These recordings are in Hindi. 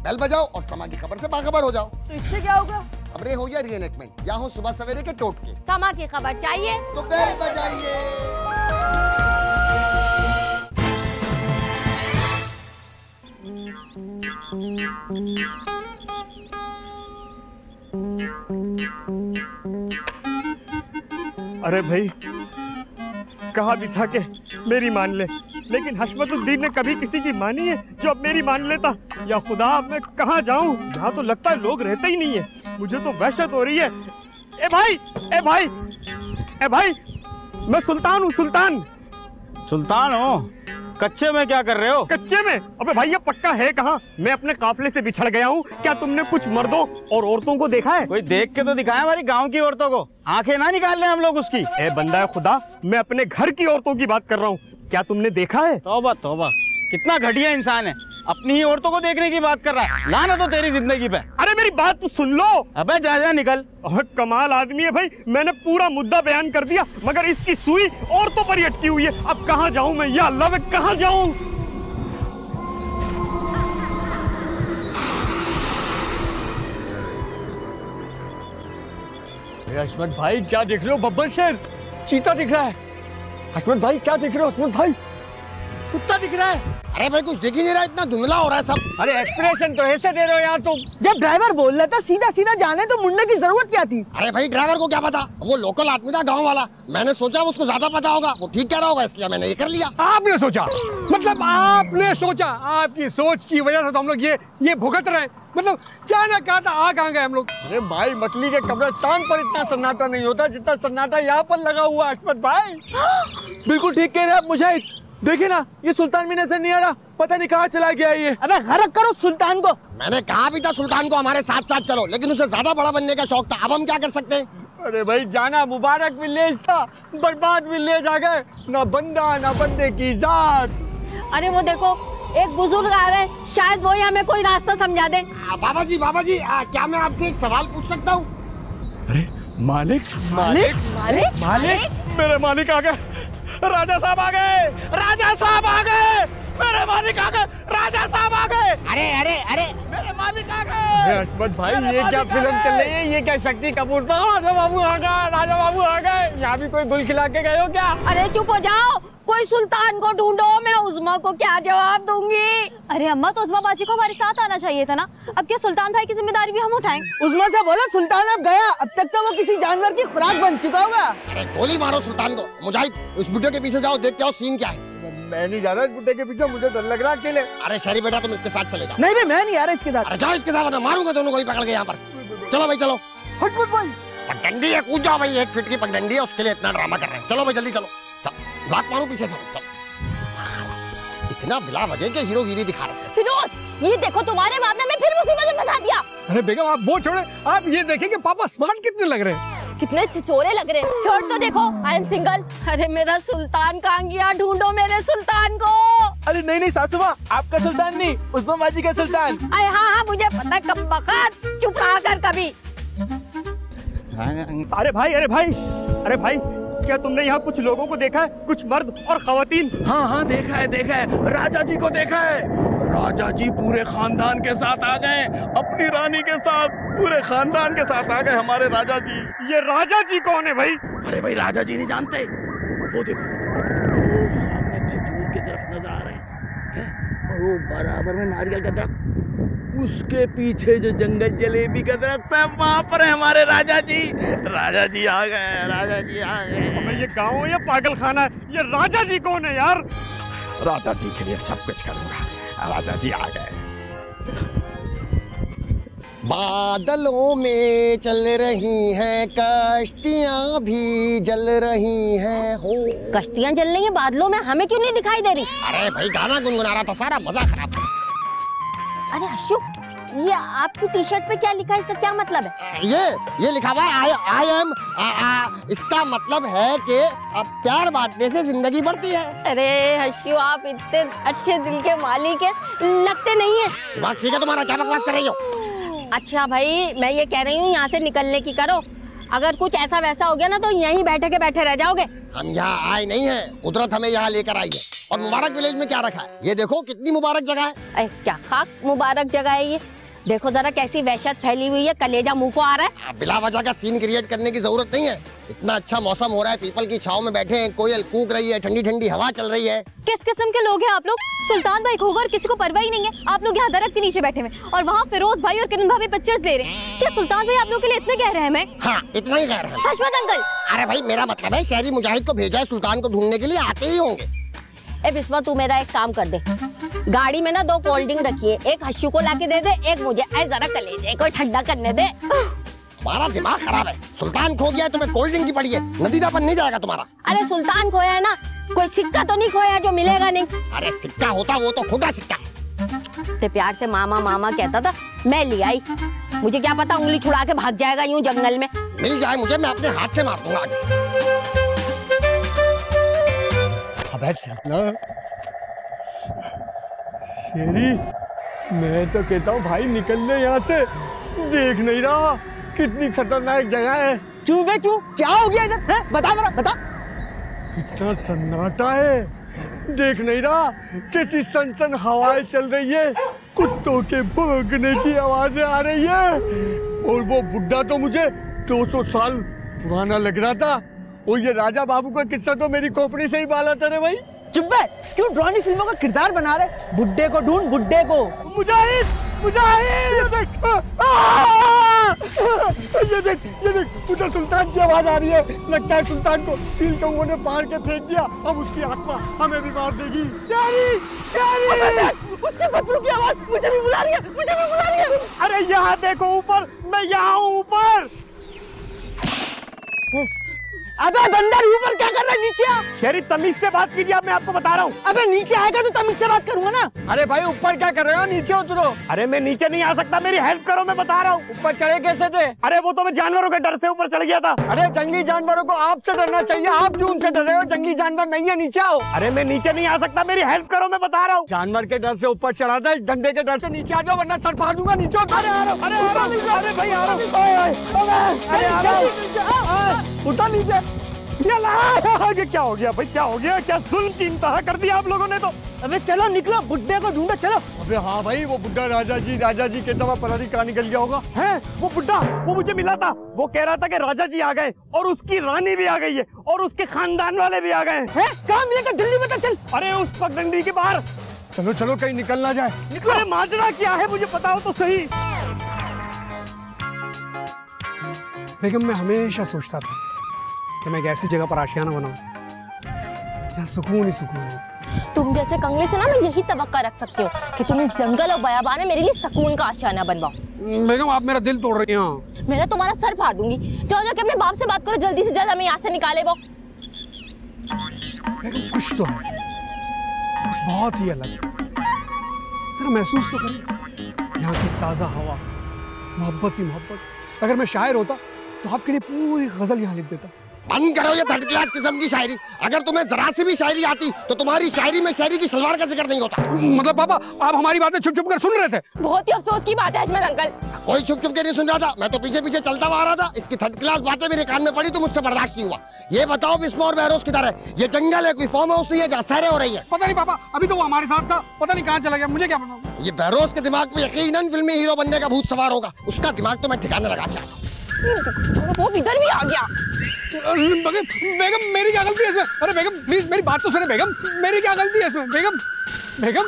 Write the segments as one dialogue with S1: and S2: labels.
S1: बेल बजाओ और समा की खबर से बाखबर हो जाओ।
S2: तो इससे क्या होगा?
S1: खबरें हो या रीएनैक्टमेंट या हो सुबह सवेरे के टोटके।
S3: समा की खबर चाहिए
S1: तो बेल बजाइए।
S4: अरे भाई, कहा भी था कि मेरी मान ले, लेकिन हशमतुद्दीन ने कभी किसी की मानी है जो अब मेरी मान लेता। या खुदा, अब मैं कहाँ जाऊँ? यहाँ तो लगता है लोग रहते ही नहीं है। मुझे तो वहशत हो रही है। ए भाई, ए भाई, ए भाई, मैं सुल्तान हूँ। सुल्तान।
S5: सुल्तान हो? कच्चे में क्या कर रहे हो?
S4: कच्चे में? अबे भाई, ये पक्का है कहाँ? मैं अपने काफिले से बिछड़ गया हूँ। क्या तुमने कुछ मर्दों और औरतों को देखा है?
S5: कोई देख के तो दिखाए हमारी गांव की औरतों को। आंखें ना निकाल रहे हम लोग उसकी।
S4: ए बंदा खुदा, मैं अपने घर की औरतों की बात कर रहा हूँ। क्या तुमने देखा है?
S5: तौबा तौबा, कितना घटिया इंसान है, अपनी ही औरतों को देखने की बात कर रहा है। लानत हो तेरी जिंदगी पे।
S4: अरे मेरी बात तो सुन लो।
S5: अबे जा निकल।
S4: कमाल आदमी है भाई, मैंने पूरा मुद्दा बयान कर दिया, मगर इसकी सुई औरतों पर ही अटकी हुई है। अब कहाँ जाऊँ मैं? या अल्लाह, मैं कहाँ जाऊँ?
S6: हशमत भाई, क्या देख रहे हो? बब्बर शेर, चीता दिख रहा है। हशमत भाई, क्या देख रहे हो? हशमत भाई, कुत्ता दिख रहा है।
S1: अरे भाई, कुछ दिख ही नहीं रहा, इतना धुंधला हो रहा है सब।
S6: अरे एक्सप्रेशन तो ऐसे दे रहे हो यार तुम।
S2: जब ड्राइवर बोल रहा था सीधा सीधा जाने तो मुड़ने की जरूरत क्या थी?
S1: अरे भाई, ड्राइवर को क्या पता, वो लोकल आदमी था, गांव वाला। मैंने सोचा उसको ज्यादा पता होगा, वो ठीक कह रहा होगा, इसलिए मैंने ये कर लिया।
S6: आपने सोचा? मतलब आपने सोचा? आपकी सोच की वजह से तो हम लोग ये भुगत रहे। मतलब जाना कहा था, आ कहाँ गए हम लोग? अरे भाई, मछली के कब्रिस्तान पर इतना सन्नाटा नहीं होता जितना सन्नाटा यहाँ पर लगा हुआ है। हशमत भाई
S7: बिल्कुल ठीक कह रहे हैं आप मुजाहिद। देखिए ना, ये सुल्तान भी नजर नहीं आ रहा, पता नहीं कहाँ चला गया ये।
S2: अबे गरक करो सुल्तान को।
S1: मैंने कहा भी था सुल्तान को हमारे साथ साथ चलो, लेकिन उसे ज्यादा बड़ा बनने का शौक था। अब हम क्या कर सकते हैं?
S6: अरे भाई, जाना मुबारक विलेज था, बर्बाद विलेज आ गए। ना बंदा ना बंदे की जात।
S3: अरे वो देखो, एक बुजुर्ग आ रहे, शायद वो हमें कोई रास्ता समझा दे।
S1: बाबा जी, क्या मैं आपसे एक सवाल पूछ सकता हूँ?
S4: अरे मालिक,
S3: मालिक, मालिक,
S4: मालिक, मेरे मालिक आ गए। राजा साहब आ गए, राजा साहब आ गए, मेरे मालिक आ गए, राजा साहब आ गए।
S1: अरे अरे अरे,
S4: मेरे मालिक आ गए।
S6: हशमत भाई, ये क्या फिल्म चल रही है? ये क्या शक्ति कपूर था? राजा बाबू आ गए, राजा बाबू आ गए। यहाँ भी कोई गुल खिला के गए हो क्या?
S3: अरे चुप हो जाओ, कोई सुल्तान को ढूंढो। मैं उस्मा को क्या जवाब दूंगी?
S8: अरे अम्मा, तो उस्मा बाजी को हमारे साथ आना चाहिए था ना। अब क्या सुल्तान भाई की जिम्मेदारी भी हम उठाएं?
S2: उस्मा से बोला सुल्तान अब गया, अब तक तो वो किसी जानवर की खुराक बन चुका होगा।
S1: अरे गोली मारो सुल्तान को। मुजाहिद, उस बुड्ढे के पीछे जाओ, देखते हो सीन क्या है।
S6: मैं नहीं जा रहा इस बुड्ढे के पीछे, मुझे डर लग रहा अकेले।
S1: अरे शरीफ बेटा, तुम इसके साथ चले जाओ।
S2: नहीं भाई, मैं नहीं आ रहा इसके साथ।
S1: अरे जाओ इसके साथ, वरना मारूंगा दोनों को ही पकड़ के यहाँ पर। चलो भाई चलो।
S6: हशमत भाई,
S1: पगडंडी है, कूद जाओ भाई। 1 फीट की पगडंडी है, उसके लिए इतना ड्रामा कर रहे हैं। चलो भाई जल्दी चलो। चलो, लात मारो पीछे से। चलो, इतना बिला वजह के हीरो हीरी दिखा रहे हैं।
S8: फिरोज, ये देखो तुम्हारे बाप ने हमें फिर मुसीबत में फंसा दिया।
S6: अरे बेगम, आप वो छोड़े, आप ये देखें कि पापा स्मार्ट कितने लग रहे हैं।
S8: कितने चिचोरे लग रहे हैं। शर्ट तो देखो, आई एम सिंगल।
S3: अरे मेरा सुल्तान कहाँ गया? ढूंढो मेरे सुल्तान को।
S7: अरे नहीं नहीं सासू माँ, आपका सुल्तान नहीं, उस्मा बाजी का सुल्तान।
S3: अरे हाँ, मुझे पता है, कब बकत चुप कहा कर कभी।
S4: अरे भाई, अरे भाई, अरे भाई, क्या तुमने यहाँ कुछ लोगों को देखा है? कुछ मर्द और खवातीन?
S7: हाँ, देखा है, राजा जी को देखा है। राजा जी पूरे खानदान के साथ आ गए, अपनी रानी के साथ, पूरे खानदान के साथ आ गए हमारे राजा जी।
S4: ये राजा जी कौन है भाई?
S7: अरे भाई, राजा जी नहीं जानते? वो देखो, वो सामने खजूर के दरख्त नजर आ रहे हैं, और वो बराबर में नारियल का दरख्त, उसके पीछे जो जंगल जलेबी का दरख्त है, वहाँ पर है हमारे राजा जी। राजा जी आ गए, राजा जी आ गए।
S4: ये गाँव है या पागल खाना है? ये राजा जी कौन है यार?
S7: राजा जी के लिए सब कुछ करूंगा। राजा जी आ गए।
S1: बादलों में चल रही हैं कश्तियाँ भी जल रही हैं हो।
S8: कश्तियाँ जल रही हैं बादलों में, हमें क्यों नहीं दिखाई दे रही?
S1: अरे भाई, गाना गुनगुना रहा था, सारा मजा खराब था।
S8: अरे अशु, ये आपकी टी शर्ट पे क्या लिखा है? इसका क्या मतलब है?
S1: ये लिखा हुआ है आई एम। इसका मतलब है कि अब प्यार बांटने से जिंदगी बढ़ती है।
S3: अरे हशु, आप इतने अच्छे दिल के मालिक हैं, लगते नहीं है।
S1: बात ठीक है तुम्हारा, क्या बकवास कर रही हो?
S3: अच्छा भाई, मैं ये कह रही हूँ, यहाँ से निकलने की करो। अगर कुछ ऐसा वैसा हो गया ना तो यहीं बैठे रह जाओगे।
S1: हम यहाँ आए नहीं है, कुदरत हमें यहाँ लेकर आई है। और मुबारक विलेज में क्या रखा है, ये देखो कितनी मुबारक जगह है।
S3: अरे क्या खाक मुबारक जगह है ये, देखो जरा कैसी वहशत फैली हुई है, कलेजा मुंह को आ रहा है।
S1: बिला वजह का सीन क्रिएट करने की जरूरत नहीं है। इतना अच्छा मौसम हो रहा है, पीपल की छांव में बैठे हैं, कोयल कूक रही है, ठंडी ठंडी हवा चल रही है।
S8: किस किस्म के लोग हैं आप लोग? सुल्तान भाई खो गए और किसी को परवाह ही नहीं है। आप लोग यहाँ दरख्त के नीचे बैठे हुए और वहाँ फिरोज भाई और किरण भाभी पिक्चर्स ले रहे हैं। क्या सुल्तान भाई आप लोग के लिए इतने गहरे हैं?
S1: हाँ, इतना ही गहरा है।
S8: हशमत अंकल,
S1: अरे भाई मेरा मतलब है शहरी मुजाहिद को भेजा है सुल्तान को ढूंढने के लिए, आते ही होंगे।
S3: ए बिस्वा तू मेरा एक काम कर दे, गाड़ी में ना 2 कोल्ड ड्रिंक रखिए, एक हश्यू को लाके दे दे, एक मुझे। ऐ जरा कलेजे को ठंडा करने दे।
S1: तुम्हारा दिमाग खराब है, सुल्तान खो गया है, तुम्हें कोल्ड ड्रिंक की पड़ी है, नतीजापन नहीं जाएगा तुम्हारा।
S3: अरे सुल्तान खोया है ना, कोई सिक्का तो नहीं खोया जो मिलेगा नहीं।
S1: अरे सिक्का होता वो तो खुदा सिक्का है।
S3: ते प्यार से मामा मामा कहता था, मैं ले आई, मुझे क्या पता उंगली छुड़ा के भाग जाएगा यूं जंगल में।
S1: मिल जाए मुझे, मैं अपने हाथ से मार दूंगा आगे।
S6: अबे चलना शेरी, मैं तो कहता हूँ भाई निकलने यहाँ से, देख नहीं रहा कितनी खतरनाक जगह है।
S2: क्यों बे क्यों, क्या हो गया इधर है? बता जरा बता।
S6: कितना सन्नाटा है, देख नहीं रहा कैसी सनसन हवाएं चल रही है, कुत्तों के भौंकने की आवाजें आ रही है। और वो बुड्ढा तो मुझे 200 साल पुराना लग रहा था। और ये राजा बाबू का किस्सा तो मेरी खोपड़ी से ही बाला था रे भाई।
S2: चुप बे, क्यों ड्रानी फिल्मों का किरदार बना रहे? बुड्ढे को ढूंढ, बुड्ढे को।
S6: मुजाहिद, मुजाहिद, ये देख, ये देख, मुझे सुल्तान की आवाज आ रही है। लगता है सुल्तान को चील कौओं ने पार के फेंक दिया, अब उसकी आत्मा हमें भी मार देगी। शारी, शारी,
S2: उसके बच्चों की आवाज मुझे भी बुला रही है, मुझे भी बुला रही है।
S4: अरे यहाँ देखो ऊपर, मैं यहाँ हूँ ऊपर।
S2: अबे बंदर ऊपर क्या कर रहा है, नीचे आ।
S4: शेरी तमीज से बात कीजिए, अब मैं आपको बता रहा हूँ।
S2: अबे नीचे आएगा तो तमीज से बात करूंगा ना।
S6: अरे भाई ऊपर क्या कर रहे हो, नीचे उतरो।
S4: अरे मैं नीचे नहीं आ सकता, मेरी हेल्प करो, मैं बता रहा हूँ।
S6: ऊपर चढ़े कैसे थे?
S4: अरे वो तो मैं जानवरों के डर से ऊपर चढ़ गया था।
S6: अरे जंगली जानवरों को आपसे डरना चाहिए, आप क्यों उनसे डर रहे हो? जंगली जानवर नहीं है, नीचे आओ।
S4: अरे मैं नीचे नहीं आ सकता, मेरी हेल्प करो, मैं बता रहा हूँ।
S6: जानवर के डर से ऊपर चढ़ा था, डंडे के डर से नीचे आ जाओ वरना सर फाड़ दूंगा। नीचे उतर।
S4: अरे भाई आ रहा हूँ,
S6: उतर नीचे।
S4: ये क्या हो गया भाई, क्या हो गया? क्या जुल्म की इंतहा कर दिया आप लोगों ने तो।
S2: अबे चलो निकलो, बुड्ढे को ढूंढो चलो।
S6: अबे हाँ भाई, वो बुड्ढा राजा जी के दवा पता नहीं कहाँ निकल गया होगा।
S4: है वो बुड्ढा, वो मुझे मिला था, वो कह रहा था कि राजा जी आ गए और उसकी रानी भी आ गई है और उसके खानदान वाले भी आ गए हैं।
S2: कहाँ मिलेगा, जल्दी बता चल।
S4: अरे उस पगडंडी के बाहर।
S6: चलो चलो कहीं निकल ना जाए।
S4: निकलो। अरे माजरा क्या है मुझे बताओ तो सही।
S6: बेगम मैं हमेशा सोचता था कि मैं एक ऐसी जगह पर आशियाना बनाऊं यहाँ सुकून ही सुकून हो।
S8: तुम जैसे कंगले से ना मैं यही तवक्का रख सकती हूँ कि तुम इस जंगल और बयाबान में मेरे लिए सुकून का आशियाना बनवाओ।
S6: बेगम आप मेरा दिल तोड़ रही हैं।
S8: मैं ना तुम्हारा सर फाड़ दूंगी। जाओ जाके अपने बाप से बात करो, जल्दी से जल्द हमें यहाँ से निकाले वो।
S6: बेगम कुछ तो है, कुछ बहुत ही अलग। जरा महसूस तो करिए यहाँ की ताज़ा हवा, मोहब्बत ही मोहब्बत। अगर मैं शायर होता तो आपके लिए पूरी गजल यहाँ लिख देता।
S1: बंद करो ये 3rd क्लास किस्म की शायरी। अगर तुम्हें जरा सी भी शायरी आती तो तुम्हारी शायरी में शायरी की सलवार का जिक्र नहीं होता।
S6: मतलब पापा आप हमारी बातें छुप छुप कर सुन रहे थे?
S8: बहुत ही अफसोस की बात है हशमत अंकल।
S1: कोई छुप छुप के नहीं सुन रहा था, मैं तो पीछे पीछे चलता हुआ आ रहा था। इसकी 3rd क्लास बातें मेरे कान में पड़ी तो मुझसे बर्दाश्त नहीं हुआ। ये बताओ बिस्मा और बहरोज किधर है? ये जंगल है, कोई फार्म हाउस नहीं है जहाँ सैरें हो रही है?
S6: पता नहीं पापा, अभी तो वो हमारे साथ था, पता नहीं कहाँ चला गया, मुझे क्या पता।
S1: ये बहरोज के दिमाग में यकीनन फिल्मी हीरो बनने का भूत सवार होगा। उसका दिमाग तो मैं ठिकाने लगा के आता हूँ।
S8: वो इधर भी आ गया।
S6: बेगम मेरी क्या गलती है इसमें? अरे बेगम प्लीज मेरी बात तो सुने। बेगम मेरी क्या गलती है इसमें? बेगम बेगम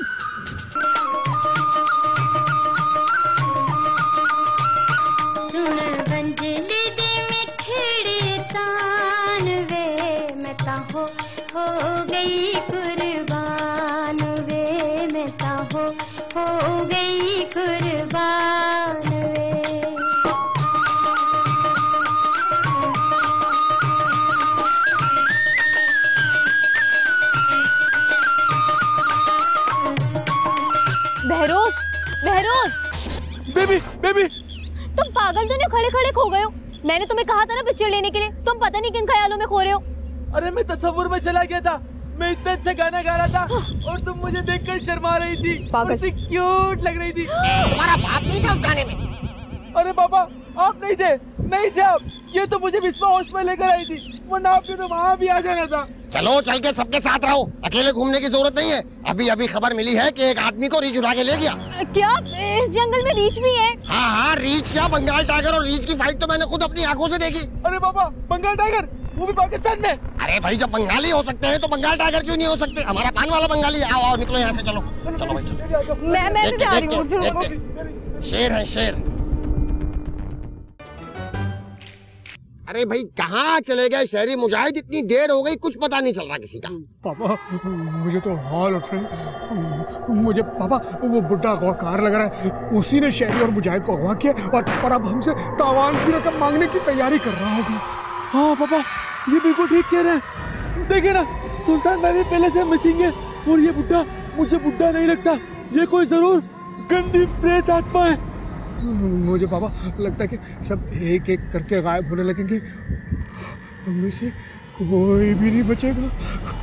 S9: हो गई कुर्बान वे, मैं हो गई कुर्बान वे।
S8: बहरोज, बहरोज,
S6: बेबी बेबी
S8: तुम पागल तो नहीं, खड़े खड़े खो गए हो। मैंने तुम्हें कहा था ना पिक्चर लेने के लिए, तुम पता नहीं किन ख्यालों में खो रहे हो।
S5: अरे मैं तसव्वुर में चला गया था, मैं इतना अच्छा गाना गा रहा था और तुम मुझे देखकर शर्मा रही थी, बड़ी क्यूट लग रही थी।
S1: तुम्हारा बाप नहीं था उस गाने में?
S5: अरे पापा आप नहीं थे, नहीं थे आप। ये तो मुझे बिस्मा होश में लेकर आई थी, वरना आपने तो वहाँ भी आ जाना था।
S1: चलो चल के सबके साथ रहो, अकेले घूमने की जरूरत नहीं है। अभी अभी खबर मिली है कि एक आदमी को रीछ उठा के ले गया।
S8: क्या इस जंगल में रीछ भी है?
S1: हाँ हाँ, रीछ क्या, बंगाल टाइगर और रीछ की फाइट तो मैंने खुद अपनी आंखों से देखी।
S5: अरे बाबा, बंगाल टाइगर, वो भी पाकिस्तान में?
S1: अरे भाई, जब बंगाली हो सकते हैं तो बंगाल टाइगर क्यों नहीं हो सकते? हमारा पान वाला बंगाली। आओ आओ, निकलो यहाँ से, चलो चलो भाई चलो।
S8: मैं भी जा रही हूँ।
S1: शेर है शेर। अरे भाई कहाँ चले गए शहरी मुजाहिद? इतनी देर हो गई, कुछ पता नहीं चल रहा किसी का।
S6: पापा मुझे तो हाल उठ रहे, मुझे पापा वो बुड्ढा अगवाकार लग रहा है, उसी ने शहरी और मुजाहिद को अगवा किया और अब हमसे तावान की रकम मांगने की तैयारी कर रहा होगा।
S5: हाँ पापा, ये बिल्कुल ठीक कह रहे हैं। देखिए ना, सुल्तान भाई भी पहले से मिसिंग है और ये बुड्ढा मुझे बुड्ढा नहीं लगता, ये कोई जरूर गंदी प्रेत आत्मा है। मुझे पापा लगता है कि सब एक एक करके गायब होने लगेंगे, हमें से कोई भी नहीं बचेगा।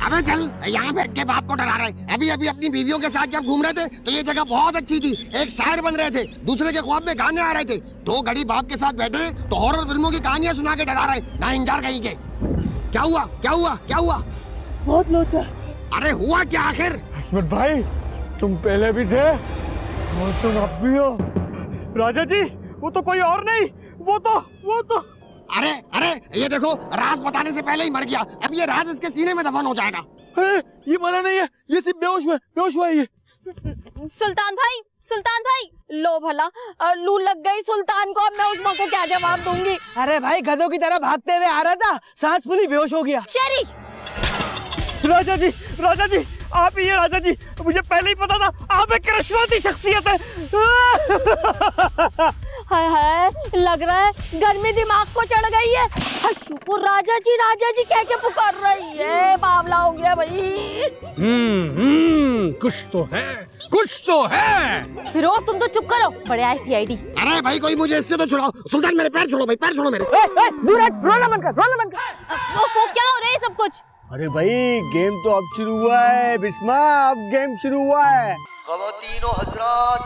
S1: अबे चल, यहाँ बैठ के बाप को डरा रहे। अभी अभी अपनी बीवियों के साथ जब घूम रहे थे तो ये जगह बहुत अच्छी थी, एक शायर बन रहे थे, दूसरे के ख्वाब में गाने आ रहे थे। 2 घड़ी बाप के साथ बैठे तो हॉरर फिल्मों की कहानियां सुना के डरा रहे, ना इंजार कहीं के। क्या हुआ क्या हुआ क्या हुआ?
S5: बहुत लोचा।
S1: अरे हुआ क्या आखिर?
S6: हसमत भाई, तुम पहले भी थे और तुम अब भी हो।
S4: राजा जी, वो तो कोई और नहीं, वो तो
S1: अरे अरे, ये देखो, राज बताने से पहले ही मर गया। अब ये राज इसके सीने में दफन हो जाएगा।
S5: अरे ये मरा नहीं है, ये सिर्फ बेहोश हुआ है ये।
S8: सुल्तान भाई, लो भला, लू लग गई सुल्तान को, अब मैं उस माँ को क्या जवाब दूंगी?
S2: अरे भाई, गधों की तरह भागते हुए आ रहा था, सांस फूली, बेहोश हो गया।
S8: शेरी,
S4: राजा जी, आप ही है राजा जी, मुझे पहले ही पता था, आप एक करिश्माती शख्सियत है।
S8: हाय हाय, लग रहा है गर्मी दिमाग को चढ़ गई है। हशू को राजा जी कह के पुकार रही है, मामला हो गया भाई।
S6: कुछ तो है।
S8: फिरोज तुम तो चुप करो, बड़े आए CID।
S1: अरे भाई, कोई मुझे इससे तो छुड़ाओ। सुल्तान मेरे पैर छोड़ो भाई, पैर छोड़ो मेरे।
S2: दूर हट, रोना बंद कर।
S8: वो क्या हो रहा है सब कुछ?
S7: अरे भाई, गेम तो अब शुरू हुआ है बिस्मा, अब गेम शुरू हुआ है।
S10: ख़वातीनो हजरात,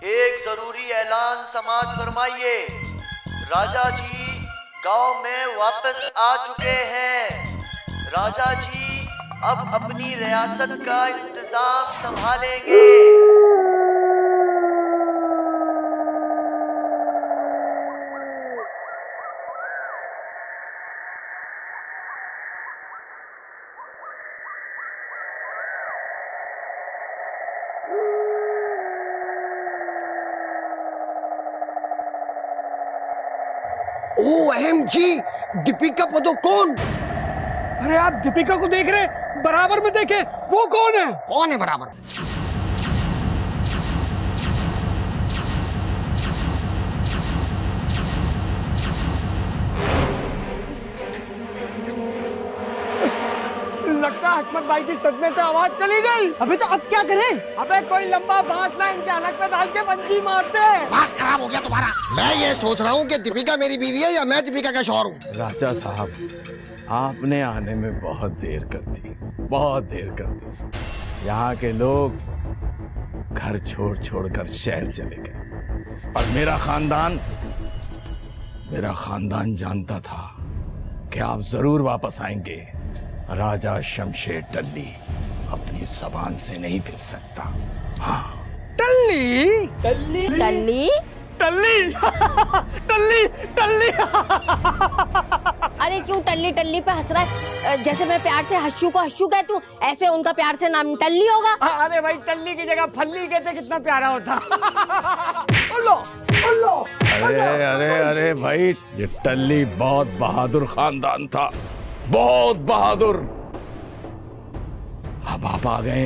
S10: एक जरूरी ऐलान समाअत फरमाइए। राजा जी गांव में वापस आ चुके हैं। राजा जी अब अपनी रियासत का इंतजाम संभालेंगे।
S1: OMG, दीपिका पादुकोण।
S6: अरे आप दीपिका को देख रहे, बराबर में देखे, वो कौन है?
S1: कौन है बराबर?
S6: लगता है हकमत भाई की सदमे से आवाज चली गई।
S2: अबे तो अब क्या करें?
S6: अबे कोई लंबा बांस ला, इनके हलक पे डाल के बंजी मारते हैं।
S1: दिमाग खराब हो गया तुम्हारा। मैं ये सोच रहा हूँ कि दीपिका मेरी बीवी है या मैं दीपिका का शौहर हूँ।
S7: राजा साहब, आपने आने में बहुत देर कर दी। यहाँ के लोग घर छोड़ कर शहर चले गए और मेरा खानदान जानता था कि आप जरूर वापस आएंगे। राजा शमशेर टल्ली अपनी जबान से नहीं फिर सकता। हाँ,
S6: टल्ली
S3: अरे क्यों टल्ली पे हंस रहा है? जैसे मैं प्यार से हशू को हशू कहती हूँ, ऐसे उनका प्यार से नाम टल्ली होगा।
S6: अरे भाई, टल्ली की जगह फल्ली कहते कितना प्यारा होता।
S7: अरे भाई, ये टल्ली बहुत बहादुर खानदान था, बहुत बहादुर। अब आप आ गए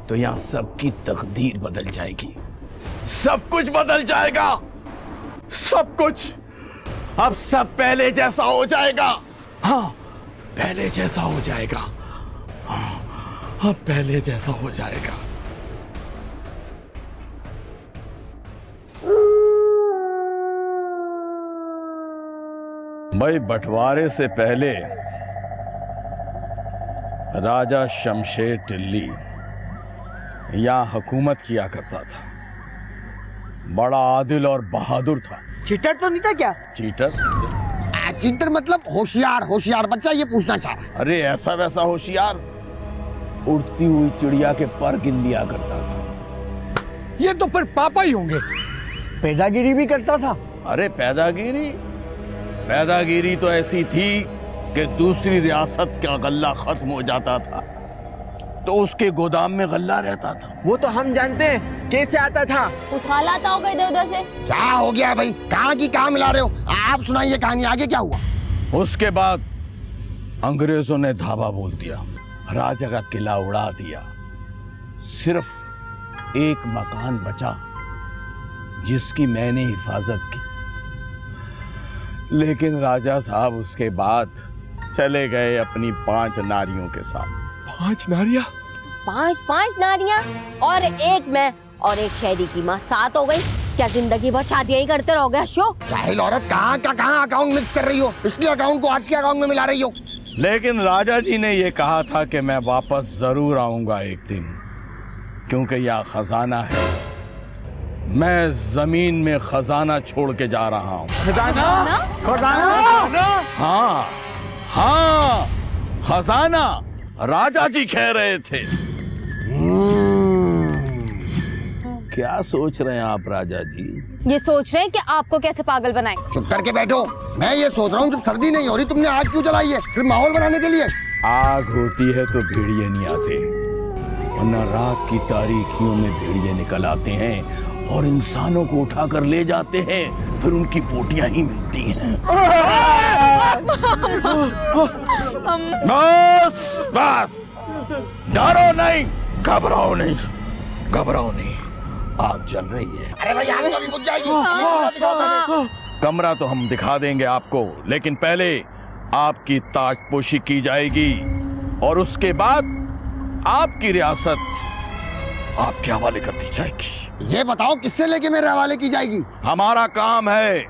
S7: तो यहाँ सबकी तकदीर बदल जाएगी, सब कुछ बदल जाएगा, सब कुछ अब सब पहले जैसा हो जाएगा। हाँ, पहले जैसा हो जाएगा। हाँ, अब पहले जैसा हो जाएगा। भाई, बंटवारे से पहले राजा शमशेर टिल्ली यहाँ हुकूमत किया करता था। बड़ा आदिल और बहादुर था।
S2: चीटर तो नहीं था क्या?
S7: चीटर?
S1: चीटर मतलब होशियार, होशियार बच्चा ये पूछना चाह रहा है।
S7: अरे ऐसा वैसा होशियार, उड़ती हुई चिड़िया के पर गिन लिया करता था।
S6: ये तो फिर पापा ही होंगे।
S2: पैदागिरी भी करता था।
S7: अरे पैदागिरी तो ऐसी थी कि दूसरी रियासत का गल्ला खत्म हो जाता था तो उसके गोदाम में गल्ला रहता था।
S2: वो तो हम जानते हैं कैसे आता था।
S3: उठा लाता होगा इधर उधर से।
S1: क्या हो गया भाई, कहाँ की कहाँ मिला रहे हो? आप सुनाइए कहानी, आगे क्या हुआ?
S7: उसके बाद अंग्रेजों ने धावा बोल दिया, राजा का किला उड़ा दिया। सिर्फ एक मकान बचा जिसकी मैंने हिफाजत की, लेकिन राजा साहब उसके बाद चले गए अपनी 5 नारियों के साथ।
S6: 5 नारियां?
S3: 5 नारियां और एक मैं और एक शहरी की माँ, 7 हो गई। क्या जिंदगी भर शादियां ही करते रहोगे अशोक?
S1: जाहिल औरत, कहाँ का कहाँ अकाउंट मिक्स कर रही हो? पिछले अकाउंट को आज के अकाउंट में मिला रही हो।
S7: लेकिन राजा जी ने ये कहा था कि मैं वापस जरूर आऊंगा एक दिन, क्योंकि यह खजाना है। मैं जमीन में खजाना छोड़ के जा रहा हूँ।
S2: खजाना? खजाना?
S7: हाँ, खजाना राजा जी कह रहे थे। क्या सोच रहे हैं आप राजा जी?
S8: ये सोच रहे हैं कि आपको कैसे पागल बनाएं।
S1: चुप करके बैठो। मैं ये सोच रहा हूँ जब सर्दी नहीं हो रही तुमने आग क्यों जलाई है? सिर्फ माहौल बनाने के लिए?
S7: आग होती है तो भेड़िए नहीं आते, वरना रात की तारीखियों में भेड़िए निकल आते हैं और इंसानों को उठाकर ले जाते हैं, फिर उनकी पोटियां ही मिलती हैं। बस डरो नहीं, घबराओ नहीं, आग जल रही है।
S1: अरे भाई आग तो अभी बुझ जाएगी।
S7: कमरा तो हम दिखा देंगे आपको, लेकिन पहले आपकी ताजपोशी की जाएगी और उसके बाद आपकी रियासत आपके हवाले कर दी जाएगी।
S1: ये बताओ किससे लेके मेरे हवाले की जाएगी?
S7: हमारा काम है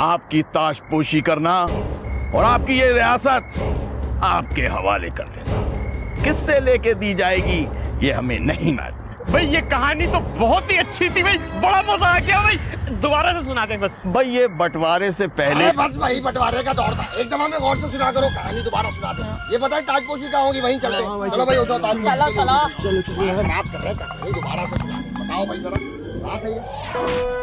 S7: आपकी ताजपोशी करना और आपकी ये रियासत आपके हवाले कर देना। किससे लेके दी जाएगी ये हमें नहीं मालूम।
S4: भाई ये कहानी तो बहुत ही अच्छी थी भाई, बड़ा मजा आ गया भाई। दोबारा से सुना दें बस।
S7: भाई ये बंटवारे से पहले
S1: बस वही बंटवारे का दौर था। एक दफा में गौर से सुना करो, कहानी दोबारा सुना दो। ये बताए ताजपोशी कहाँ होगी, वहीं चलते। चलो भाई उठो, ताजपोशी
S3: चलो
S1: बात कर रहे हैं, कहानी दोबारा से सुना। बताओ भाई जरा बात है ये।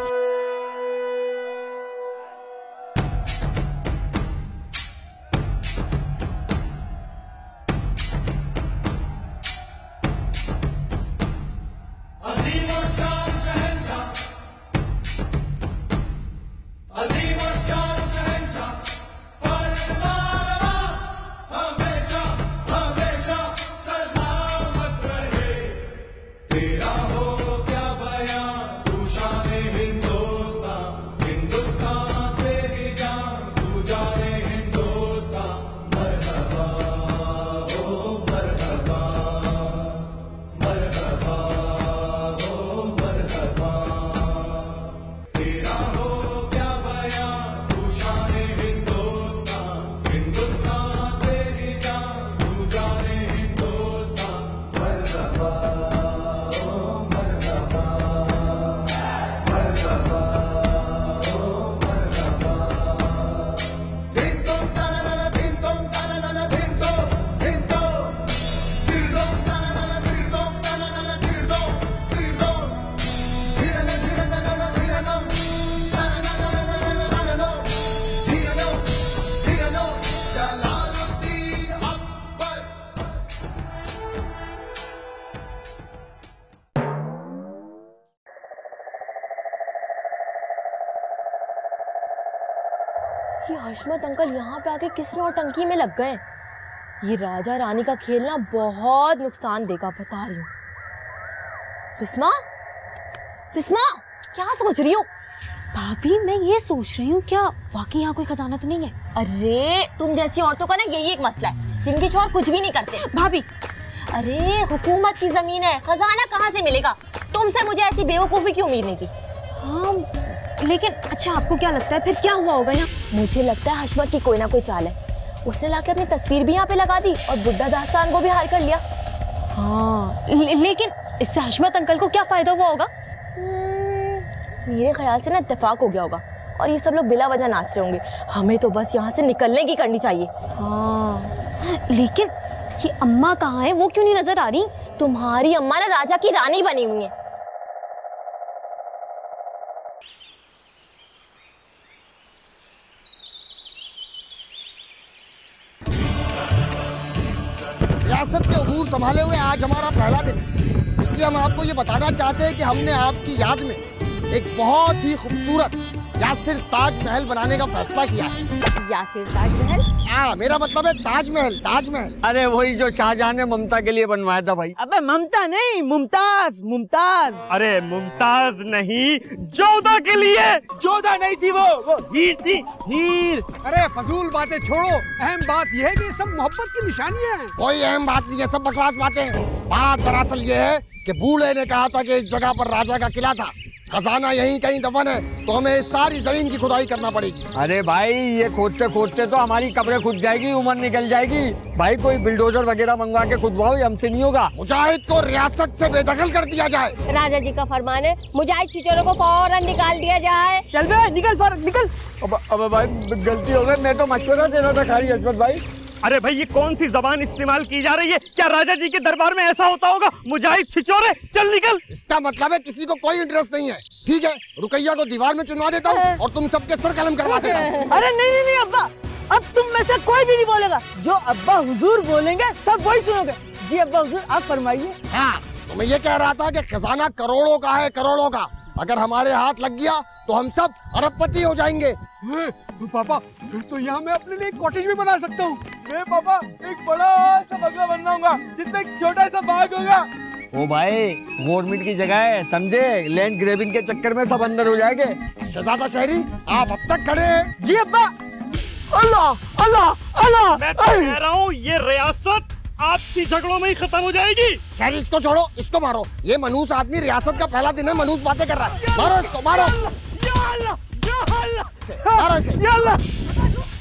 S3: ये हशमत अंकल यहाँ पे आके किस नौटंकी में लग गए। ये राजा रानी का खेलना बहुत नुकसान देगा, बता रही हूँ। बिस्मा, बिस्मा क्या सोच रही हो?
S8: भाभी मैं ये सोच रही हूँ क्या वाकई यहाँ कोई खजाना तो नहीं है?
S3: अरे तुम जैसी औरतों का ना यही एक मसला है, जिनके शौहर कुछ भी नहीं करते।
S8: भाभी
S3: अरे हुकूमत की जमीन है, खजाना कहाँ से मिलेगा? तुमसे मुझे ऐसी बेवकूफी की उम्मीद नहीं थी।
S8: हाँ लेकिन अच्छा आपको क्या लगता है फिर क्या हुआ होगा यहाँ?
S3: मुझे लगता है हशमत की कोई ना कोई चाल है। उसने लाके अपनी तस्वीर भी यहाँ पे लगा दी और बुड्ढा दास्तान को भी हार कर लिया।
S8: हाँ लेकिन इससे हशमत अंकल को क्या फायदा हुआ होगा?
S3: मेरे ख्याल से ना इत्तेफाक हो गया होगा। और ये सब लोग बिला वजह नाच रहे होंगे। हमें तो बस यहाँ से निकलने की करनी चाहिए।
S8: हाँ, लेकिन ये अम्मा कहाँ है? वो क्यों नहीं नजर आ रही?
S3: तुम्हारी अम्मा ना राजा की रानी बनी हुई है।
S1: रियासत के अमूर संभाले हुए आज हमारा पहला दिन है, इसलिए हम आपको ये बताना चाहते हैं कि हमने आपकी याद में एक बहुत ही खूबसूरत यासिर ताजमहल बनाने का फैसला किया है।
S3: यासिर ताजमहल?
S1: हाँ, मेरा मतलब है ताजमहल। ताजमहल
S6: अरे वही जो शाहजहां ने ममता के लिए बनवाया था भाई।
S2: अबे ममता नहीं, मुमताज। मुमताज।
S4: अरे मुमताज नहीं, जोधा के लिए।
S5: जोधा नहीं थी वो हीर थी, हीर।
S6: अरे फजूल बातें छोड़ो, अहम बात यह है कि ये सब मोहब्बत की निशानियां हैं।
S1: कोई अहम बात नहीं है, सब बकवास बातें हैं। बात दरअसल ये है कि बूढ़े ने कहा था कि इस जगह पर राजा का किला था, खजाना यहीं कहीं दफन है, तो हमें सारी जमीन की खुदाई करना पड़ेगी।
S6: अरे भाई ये खोदते खोदते तो हमारी कब्रें खुद जाएगी, उम्र निकल जाएगी। भाई कोई बिल्डोजर वगैरह मंगवा के खुदवाओ, ये हमसे नहीं होगा।
S1: मुजाहिद को रियासत से बेदखल कर दिया जाए।
S3: राजा जी का फरमान है, मुजाहिद छिछोरे को फौरन निकाल दिया जाए।
S2: चल बे, निकल फौरन निकल।
S6: अब भाई गलती हो गई, मैं तो मशवरा देना था खाली हस्मत भाई।
S4: अरे भाई ये कौन सी जबान इस्तेमाल की जा रही है? क्या राजा जी के दरबार में ऐसा होता होगा? मुजाहिद छिछोरे, चल निकल।
S1: इसका मतलब है किसी को कोई इंटरेस्ट नहीं है। ठीक है, रुकैया को दीवार में चुनवा देता हूँ और तुम सबके सर कलम करवा देता हूँ।
S2: अरे नहीं नहीं अब्बा, अब तुम में से कोई भी नहीं बोलेगा। जो अब्बा हुजूर बोलेंगे सब वही सुनोगे। जी अब्बा हुजूर आप फरमाइए।
S1: हाँ, तो मैं ये कह रहा था कि खजाना करोड़ों का है, करोड़ों का। अगर हमारे हाथ लग गया तो हम सब अरबपति हो जाएंगे।
S6: तो पापा तो यहाँ मैं अपने लिए एक कॉटेज भी बना सकता हूँ।
S5: मैं पापा एक बड़ा सा बंगला बनवाऊंगा जिसमें एक छोटा सा बाग होगा।
S6: ओ भाई गवर्नमेंट की जगह है, समझे? लैंड ग्रेबिंग के चक्कर में सब अंदर हो जाएंगे।
S1: शहजादा शहरी आप अब तक खड़े हैं।
S2: जी अब्बा।
S1: अल्लाह अल्लाह अल्लाह।
S4: मैं तो कह रहा हूँ ये रियासत आपसी झगड़ों में ही खत्म हो जाएगी।
S1: शहरी इसको छोड़ो, इसको मारो। ये मनूस आदमी, रियासत का पहला दिन है, मनूस बातें कर रहा है। मारो इसको, मारो मारो इसे।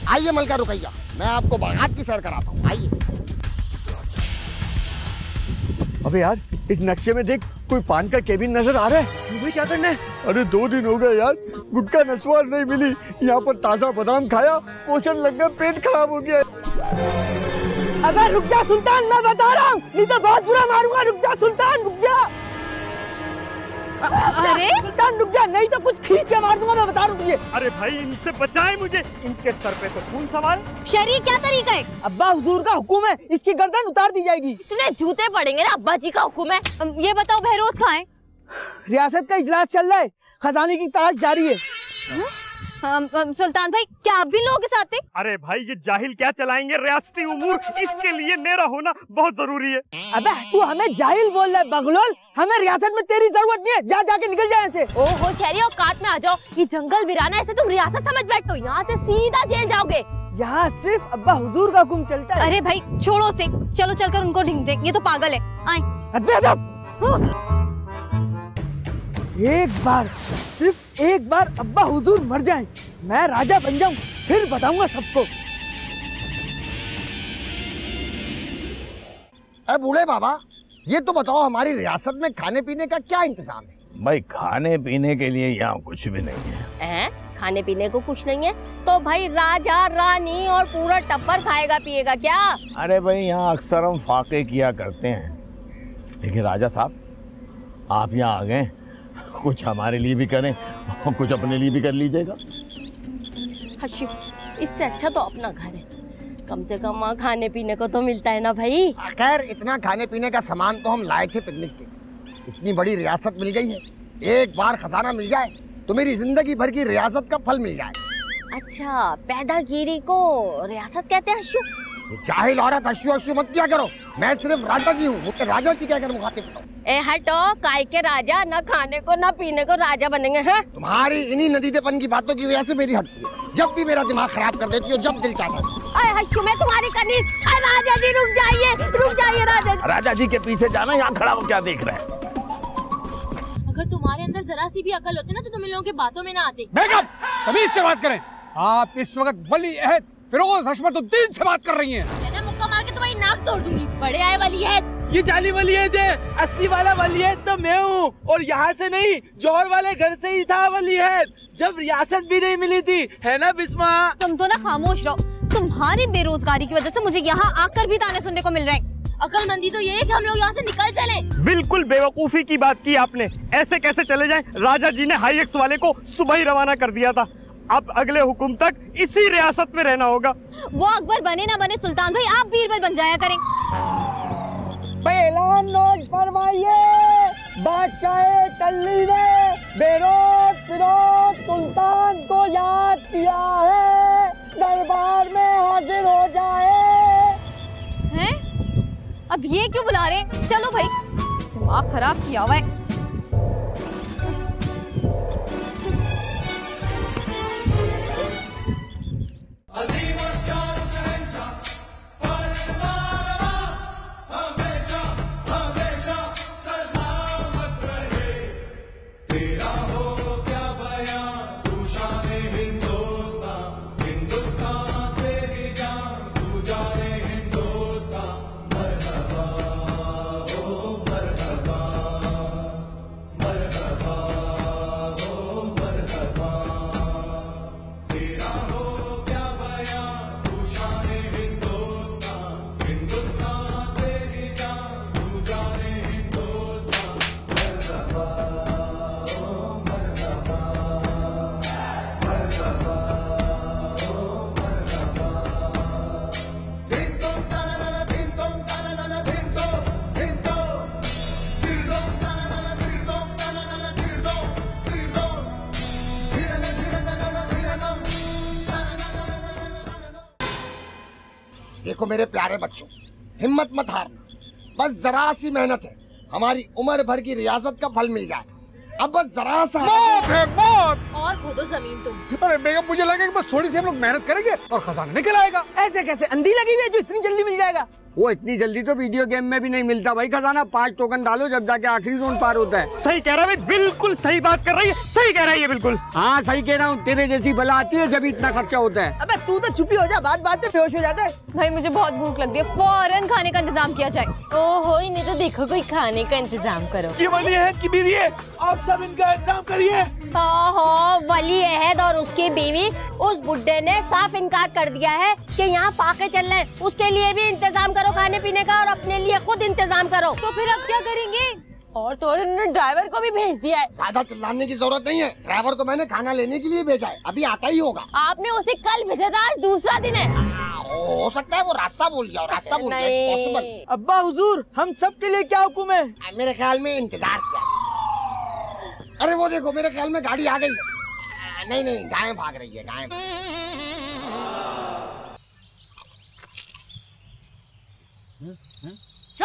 S1: आइए मलका रुकैया, मैं आपको बागात की सैर कराता हूँ। आइए।
S6: अबे यार इस नक्शे में देख, कोई पान का केबिन नजर आ रहा है।
S5: तुम्हें क्या करना है?
S6: अरे 2 दिन हो गए यार, गुटखा नस्वार नहीं मिली। यहाँ पर ताजा बादाम खाया, पोषण लग गया, पेट खराब हो गया।
S2: अबे रुक जा सुल्तान, मैं बता रहा हूँ, नहीं तो बहुत बुरा मारूंगा। रुक जा सुल्तान, रुक जा।
S8: अरे
S2: सुल्तान रुक जा, नहीं तो कुछ खींच के मार दूंगा, मैं बता रहा हूँ तुझे।
S4: अरे भाई इनसे बचाए मुझे, इनके सर पे तो खून सवार।
S8: शरीर क्या तरीका है?
S2: अब्बा हुजूर का हुक्म है, इसकी गर्दन उतार दी जाएगी।
S3: इतने जूते पड़ेंगे ना, अब्बा जी का हुक्म है।
S8: ये बताओ बहरोज कहाँ है?
S2: रियासत का इजलास चल रहा है, खजाने की तलाश जारी है।
S8: सुल्तान भाई क्या आप भी लोगों के साथ थे?
S4: अरे भाई ये जाहिल क्या चलाएंगे रियासती उमूर, इसके लिए मेरा होना बहुत जरूरी है।
S2: अबे तू हमें जाहिल बोल रहा है बगलोल, हमें रियासत में तेरी जरूरत नहीं है। जा जाके निकल जाए ऐसे।
S3: ओहो शहरी, औकात में आ जाओ। ये जंगल वीराना है, इसे तुम रियासत समझ बैठो। यहाँ से सीधा जेल जाओगे।
S2: यहाँ सिर्फ अब्बा हुजूर का हुक्म चलता है।
S8: अरे भाई छोड़ो उसे, चलो चलकर उनको ढूंढ दे, ये तो पागल है। आए।
S2: एक बार, सिर्फ एक बार अब्बा हुजूर मर जाएं, मैं राजा बन जाऊं, फिर बताऊंगा सबको।
S1: बूढ़े बाबा, ये तो बताओ हमारी रियासत में खाने पीने का क्या इंतजाम है?
S7: भाई खाने पीने के लिए यहाँ कुछ भी नहीं है।
S3: खाने पीने को कुछ नहीं है तो भाई राजा रानी और पूरा टब्बर खाएगा पिएगा क्या?
S7: अरे भाई यहाँ अक्सर हम फाके किया करते हैं, लेकिन राजा साहब आप यहाँ आ गए, कुछ हमारे लिए भी करें और कुछ अपने लिए भी कर लीजिएगा।
S3: हश्यू, इससे अच्छा तो अपना घर है, कम से कम वहाँ खाने पीने को तो मिलता है ना भाई।
S1: खैर इतना खाने पीने का सामान तो हम लाए थे पिकनिक के, इतनी बड़ी रियासत मिल गई है, एक बार खजाना मिल जाए तो मेरी जिंदगी भर की रियासत का फल मिल जाए।
S3: अच्छा, पैदागिरी को रियासत कहते हैं हश्यू?
S1: जाहिल औरत, हश्यू हश्यू मत किया करो, मैं सिर्फ राजा जी हूँ, मुझे राजा की कहकर मुखातिब करो।
S3: हटो, काय के राजा, न खाने को न पीने को राजा बनेंगे हैं?
S1: तुम्हारी इन्हीं नदीदेपन की बातों की वजह से मेरी हटती है, जब भी मेरा दिमाग खराब कर देती हो, जब दिल चाहता है।
S3: अरे हश्यू, मैं तुम्हारी कनीज। राजा जी रुक जाइए राजा जी।
S7: राजा जी के पीछे जाना, यहाँ खड़ा हो क्या देख रहे हैं?
S3: अगर तुम्हारे अंदर जरा सी भी अकल होती ना तो तुम इन लोगों की बातों में ना आते।
S6: बेगम, तमीज से बात करें। आप इस वक्त वली अहद फिरोज हशमतुद्दीन से बात कर रही हैं।
S3: मुक्का मार के तुम्हारी नाक तोड़ दूंगी। बड़े आए वाली है।
S5: ये जाली वलीयत है, असली वाला वलीयत तो मैं हूँ। और यहाँ से नहीं, जौहर वाले घर से ही था वलीयत, जब रियासत भी नहीं मिली थी, है ना बिस्मा?
S8: तुम तो ना खामोश रहो। तुम्हारी बेरोजगारी की वजह से मुझे यहाँ आकर भी ताने सुनने को मिल रहे हैं।
S3: अकलमंदी तो ये है कि हम लोग यहाँ से निकल चले।
S4: बिल्कुल बेवकूफी की बात की आपने। ऐसे कैसे चले जाएं? राजा जी ने हाई एक्स वाले को सुबह ही रवाना कर दिया था। अब अगले हुक्म तक इसी रियासत में रहना होगा।
S8: वो अकबर बने ना बने सुल्तान भाई, आप बीरबल बन जाया करें।
S2: पहला नोट फरमाइए। बादशाह टल्ली ने बेरोज फिरोज सुल्तान को याद किया है, दरबार में हाजिर हो जाए।
S8: हैं? अब ये क्यों बुला रहे? चलो भाई, दिमाग खराब किया हुआ है।
S1: देखो मेरे प्यारे बच्चों, हिम्मत मत हारना, बस जरा सी मेहनत है, हमारी उम्र भर की रियासत का फल मिल जाएगा। अब बस जरा सा
S6: मौत है मौत।
S3: और खोदो जमीन तुम।
S6: अरे बेगम, मुझे लगा कि बस थोड़ी सी हम लोग मेहनत करेंगे और खजाना निकल आएगा।
S2: ऐसे कैसे? अंधी लगी हुई है जो इतनी जल्दी मिल जाएगा?
S6: वो इतनी जल्दी तो वीडियो गेम में भी नहीं मिलता भाई खजाना। 5 टोकन डालो जब जाके आखिरी जोन पार होता है।
S4: सही कह रहा है, बिल्कुल सही बात कर रही है, सही कह रहा है ये बिल्कुल।
S6: हाँ सही कह रहा हूँ, तेरे जैसी बला आती है जब इतना खर्चा होता है।
S2: अबे तू तो चुप ही हो जा, बात बात पे बेहोश हो जाता है।
S8: भाई मुझे बहुत भूख लग रही है, फौरन खाने का इंतजाम किया जाए।
S3: ओहो, इन्हें तो देखो, कोई खाने का इंतजाम करो।
S5: ये वलीयत की बीवी है, आप सब इनका इंतजाम करिए।
S3: ओहो, वली अहद और उसकी बीवी, उस बुड्ढे ने साफ इनकार कर दिया है कि यहाँ फाके चल रहे हैं। उसके लिए भी इंतजाम करो खाने पीने का, और अपने लिए खुद इंतजाम करो।
S8: तो फिर अब क्या करेंगे?
S3: और तो उन्होंने ड्राइवर को भी भेज दिया है।
S1: ज्यादा चिल्लाने की जरूरत नहीं है, ड्राइवर को मैंने खाना लेने के लिए भेजा है, अभी आता ही होगा।
S3: आपने उसे कल भेजा था, आज दूसरा दिन है।
S1: हो सकता है वो रास्ता भूल गया, रास्ता भूल गया, it's possible।
S2: अब्बा हुजूर, हम सब के लिए क्या हुक्म है?
S1: मेरे ख्याल में इंतजार किया जाए। अरे वो देखो, मेरे ख्याल में गाड़ी आ गई है। नहीं नहीं, गायें भाग रही है, गायें।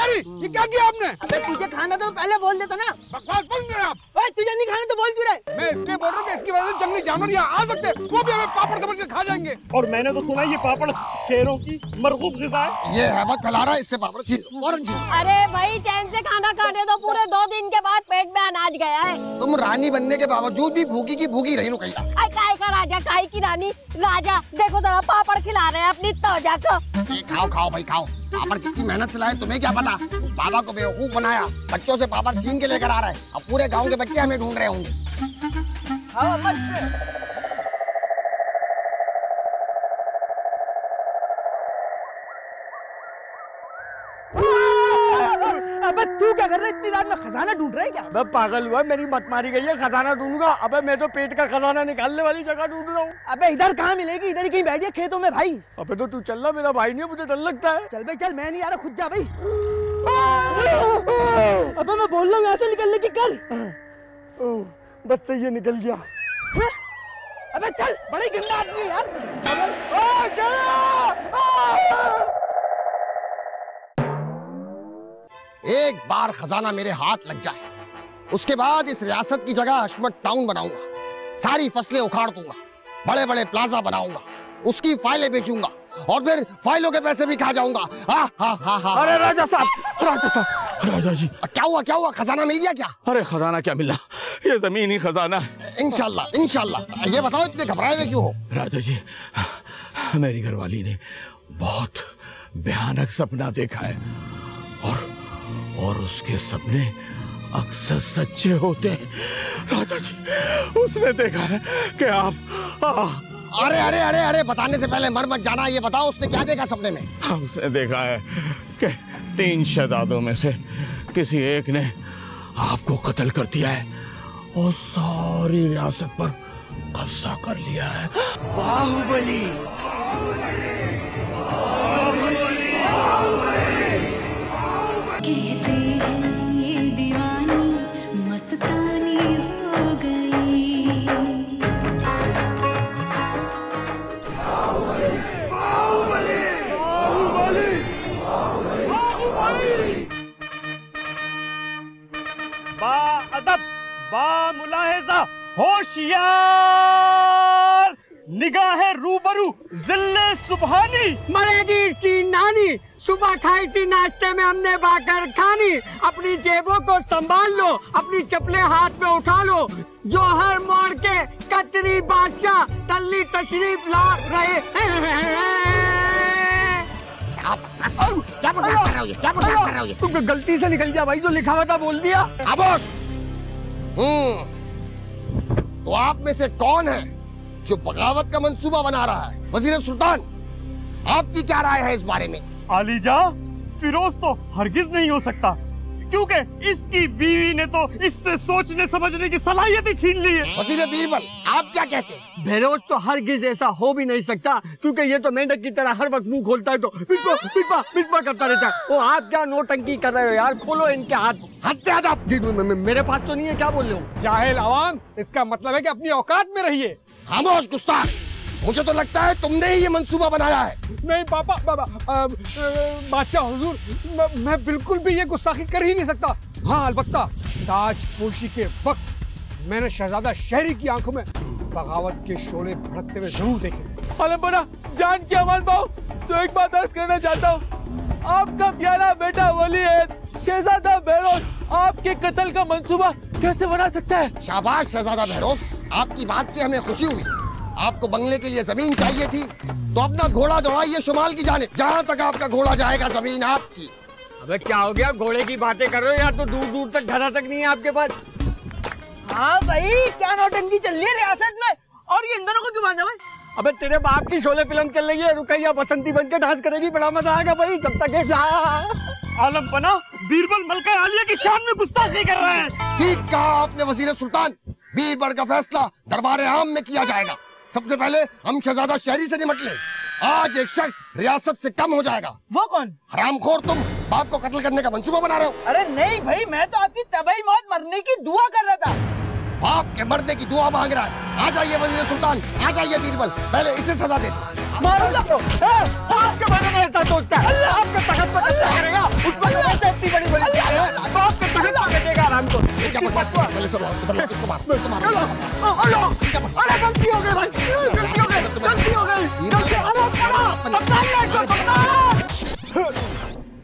S6: ये क्या किया आपने?
S2: अबे तुझे खाना तो पहले बोल देता ना।
S6: बकवास बंद करें आप।
S2: ओए तुझे नहीं खाना तो बोल क्यों रहे?
S6: मैं इसलिए बोल रहा हूँ कि इसकी वजह से जंगली जानवर यहाँ आ सकते हैं, वो भी हमें पापड़ समझ के खा जाएंगे।
S4: और मैंने तो सुना ये पापड़ शेरों की मरगूब ग़िज़ा है। ये
S1: हैबत फैला रहा है, इससे पापड़ छीन लो, फौरन छीन लो।
S3: अरे भाई चैन से खाना खाने दो, पूरे 2 दिन के बाद पेट में अनाज गया है।
S1: तुम रानी बनने के बावजूद भी भूखी की भूखी रही रुकैया।
S3: काय का राजा, काय की रानी। राजा देखो जरा, पापड़ खिला रहे हैं अपनी तौजा को।
S1: खाओ खाओ भाई खाओ, पापड़ कितनी मेहनत से लाए तुम्हें क्या पता। बाबा को बेवकूफ बनाया, बच्चों से पापड़ छीन के लेकर आ रहा है। अब पूरे गांव के बच्चे हमें ढूंढ रहे होंगे।
S2: अबे तू क्या कर रहा है? इतनी रात में खजाना ढूंढ रहा है क्या?
S6: मैं पागल हुआ, मेरी मत मारी गई है, खजाना ढूंढूंगा। अबे मैं तो पेट का खजाना निकालने वाली जगह ढूंढ रहा हूँ।
S2: अबे इधर कहाँ मिलेगी? इधर ही कहीं बैठ जा खेतों में भाई।
S6: अबे तो तू चल रहा, मेरा भाई नहीं है, मुझे डर लगता है।
S2: चल भाई चल, मैं नहीं आ रहा, खुद जा भाई। अबे मैं बोल रहा हूँ यहाँ से निकलने की कर।
S4: बस से ये निकल गया।
S2: अबे चल, बड़ी गंदा आदमी है यार।
S1: एक बार खजाना मेरे हाथ लग जाए, उसके बाद इस रियासत की जगह हशमत टाउन बनाऊंगा। सारी फसलें उखाड़ दूंगा, बड़े बड़े प्लाजा बनाऊंगा, उसकी फाइलें बेचूंगा और फिर फाइलों के पैसे भी खा जाऊंगा।
S7: अरे राजा साहब, राजा जी,
S1: क्या हुआ? खजाना मिल गया क्या?
S7: अरे खजाना क्या मिला, ये जमीन ही खजाना।
S1: इंशाल्लाह इंशाल्लाह। ये बताओ इतने घबराए हुए क्यों हो?
S7: राजा जी, मेरी घरवाली ने बहुत भयानक सपना देखा है और उसके सपने अक्सर सच्चे होते हैं। राजा जी, उसने देखा है कि आप
S1: अरे अरे अरे अरे, बताने से पहले मर मत जाना। ये बताओ उसने क्या देखा सपने में?
S7: उसने देखा है कि 3 शहजादों में से किसी एक ने आपको कत्ल कर दिया है और सारी रियासत पर कब्जा कर लिया है।
S2: बाहुबली।
S9: कहते हैं ये दीवानी मस्तानी हो गई।
S4: बाअदब, बामुलाहिजा, होशियार, निगाहे रूबरू, जिल्ले सुबहानी।
S6: मरेगी इसकी नानी, सुबह खाई थी नाश्ते में हमने बाकर खानी। अपनी जेबों को संभाल लो, अपनी चप्पलें हाथ में उठा लो। जौहर मोड़ के कतरी बादशाह तल्ली तशरीफ ला रहे हैं। तुम गलती से निकल गया भाई, जो लिखा हुआ था बोल दिया।
S1: खामोश। तो आप में से कौन है जो बगावत का मंसूबा बना रहा है? वजीर सुल्तान, आपकी क्या राय है इस बारे में?
S4: आलीजा, फिरोज तो हरगिज नहीं हो सकता, क्योंकि इसकी बीवी ने तो इससे सोचने समझने की सलाहियत ही छीन ली है।
S1: वजीर बीरबल, आप क्या कहते हैं?
S6: बहरोज तो हरगिज ऐसा हो भी नहीं सकता, क्योंकि ये तो मेंढक की तरह हर वक्त मुंह खोलता है तो बिस्बा बिस्बा बिस्बा करता रहता है। वो आप क्या नौटंकी कर रहे हो यार? खोलो इनके हाथ। मेरे पास तो नहीं है, क्या बोल रहे हो? जाहिल आवाम, इसका मतलब है कि अपनी औकात में रहिए।
S1: खामोश गुस्ताख, मुझे तो लगता है तुमने ही ये मंसूबा बनाया है।
S6: नहीं पापा, बादशाह हुजूर, मैं बिल्कुल भी ये गुस्ताखी कर ही नहीं सकता। हाँ, अलबत्ता ताजपोशी के वक्त मैंने शहजादा शहरी की आंखों में बगावत के शोले भड़कते हुए जरूर देखे।
S5: आलमपना, जान की अमान पाओ तो एक बात अर्ज करना चाहता हूँ। आपका प्यारा बेटा वलीद शहजादा बहरोज आपके कत्ल का मंसूबा कैसे बना सकता है?
S1: शाबाश शहजादा बहरोज, आपकी बात से हमें खुशी हुई। आपको बंगले के लिए जमीन चाहिए थी, तो अपना घोड़ा दौड़ाइए शुमाल की जानिब। जहाँ तक आपका घोड़ा जाएगा जमीन आपकी।
S6: अबे क्या हो गया, घोड़े की बातें कर रहे हो यार? तो दूर दूर तक घड़ा तक नहीं है आपके पास।
S2: हाँ भाई, क्या नौटंकी चल रही है रियासत में, और ये इन दोनों को क्यों बांधा भाई?
S6: अबे तेरे बाप की शोले फिल्म चल रही है, रुकैया बसंती बन के डांस करेगी, बड़ा मजा आएगा भाई। जब तक जा
S4: आलम पना, बीरबल मलका आलिया की शान में गुस्ताखी कर रहे हैं।
S1: ठीक कहा आपने वजीर सुल्तान, बीरबल का फैसला दरबार आम में किया जाएगा। सबसे पहले हम शहजादा शहरी से निपट लें। आज एक शख्स रियासत से कम हो जाएगा।
S2: वो कौन?
S1: हरामखोर, तुम बाप को कत्ल करने का मंसूबा बना रहे हो।
S2: अरे नहीं भाई, मैं तो आपकी तबाही मौत मरने की दुआ कर रहा था।
S1: बाप के मरने की दुआ मांग रहा है। आ जाइए वजीर सुल्तान, आ जाइए बीरबल, पहले इसे सजा दे दो।
S6: मारो लगो। आपके बारे में ऐसा सोचता है, आपके तखत पर क्या करेगा? उस पर कैसे इतनी बड़ी बड़ी बाप के तखत पर कटेगा आराम को।
S1: पहले सब इधर लो, इसको मारो, इसको मारो।
S6: अरे गलती हो गई भाई, गलती हो गई, गलती हो गई।